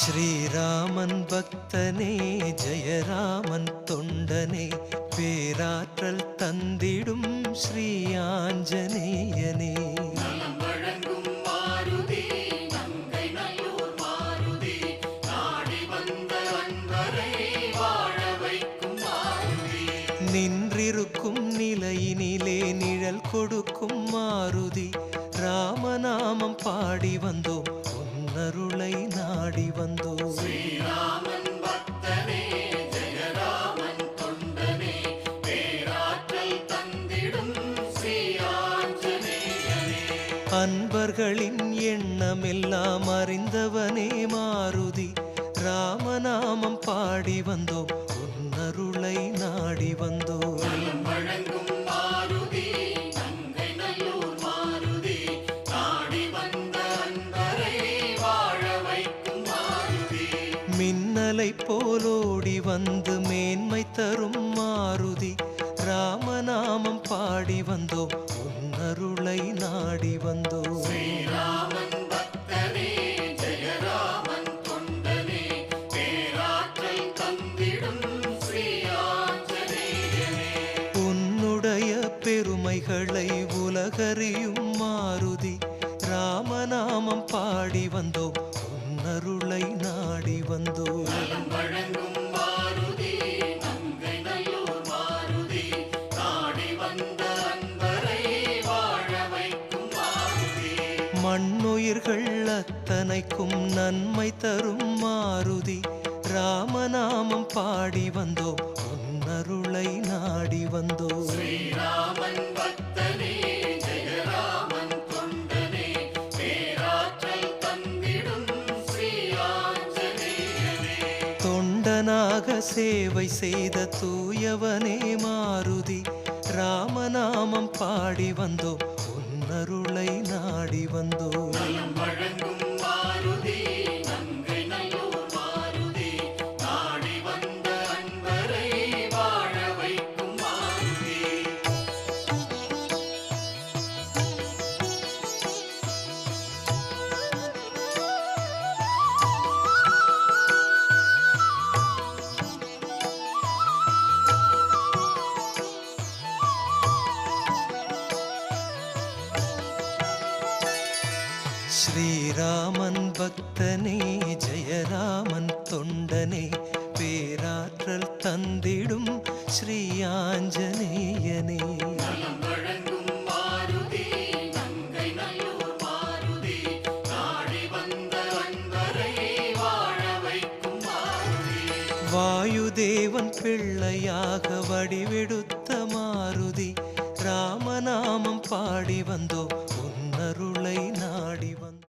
ஸ்ரீராமன் பக்தனே ஜெயராமன் தொண்டனே பேராற்றல் தந்திடும் ஸ்ரீ ஆஞ்சநேயனே நின்றிருக்கும் நிலையினிலே நிழல் கொடுக்கும் மாருதி ராமநாமம் பாடி வந்தோம் உன்னருளை நாடி வந்தோம். ஸ்ரீராமன் பக்தனே ஜெயராமன் தொண்டனே பேராற்றல் தந்திடும் ஸ்ரீ ஆஞ்சநேயனே. அன்பர்களின் எண்ணமெல்லாம் அறிந்தவனே மாருதி ராமநாமம் பாடி வந்தோம் உன்னருளை நாடி வந்தோம். வழங்கும் மாருதி நங்கை நல்லூர் மாருதி நாடி வந்த அன்பரை வாழ வைக்கும் மாருதி. மின்னலை போலோடி வந்து மேன்மை தரும் மாருதி ராமநாமம் பாடி வந்தோம் உன்னருளை நாடி வந்தோம். ஸ்ரீராமன் பக்தனே ஜெயராமன் தொண்டனே பேராற்றல் தந்திடும் ஸ்ரீ ஆஞ்சநேயனே. உன்னுடைய பெருமைகளை உலகறியும் மாருதி ராமநாமம் பாடி வந்தோம் உன்னருளை நாடி வந்தோம். வழங்கும் மாருதி நங்கை நல்லூர் மாருதி நாடி வந்த அன்பரை வாழ வைக்கும் மாருதி. மண்ணுயிர்கள் அத்தனைக்கும் நன்மை தரும் மாருதி ராமநாமம் பாடி வந்தோம் உன்னருளை நாடி வந்தோம். ஸ்ரீராமன் பக்தனே ஜெயராமன் தொண்டனே பேராற்றல் தந்திடும் ஸ்ரீ ஆஞ்சநேயனே. தொண்டனாக சேவை செய்த தூயவனே மாருதி ராமநாமம் பாடி வந்தோம் உன்னருளை நாடி வந்தோம். வழங்கும் மாருதி நங்கை நல்லூர் மாருதி நாடி வந்த அன்பரை வாழ வைக்கும் மாருதி. ஸ்ரீராமன் பக்தனே ஜெயராமன் தொண்டனே பேராற்றல் தந்திடும் ஸ்ரீ ஆஞ்சநேயனே. வழங்கும் மாருதி நங்கை நல்லூர் மாருதி நாடி வந்த அன்பரை வாழ வைக்கும் மாருதி. வாயுதேவன் பிள்ளையாக வடிவெடுத்த மாருதி ராமநாமம் பாடி வந்தோம் உன்னருளை நாடி வந்தோம்.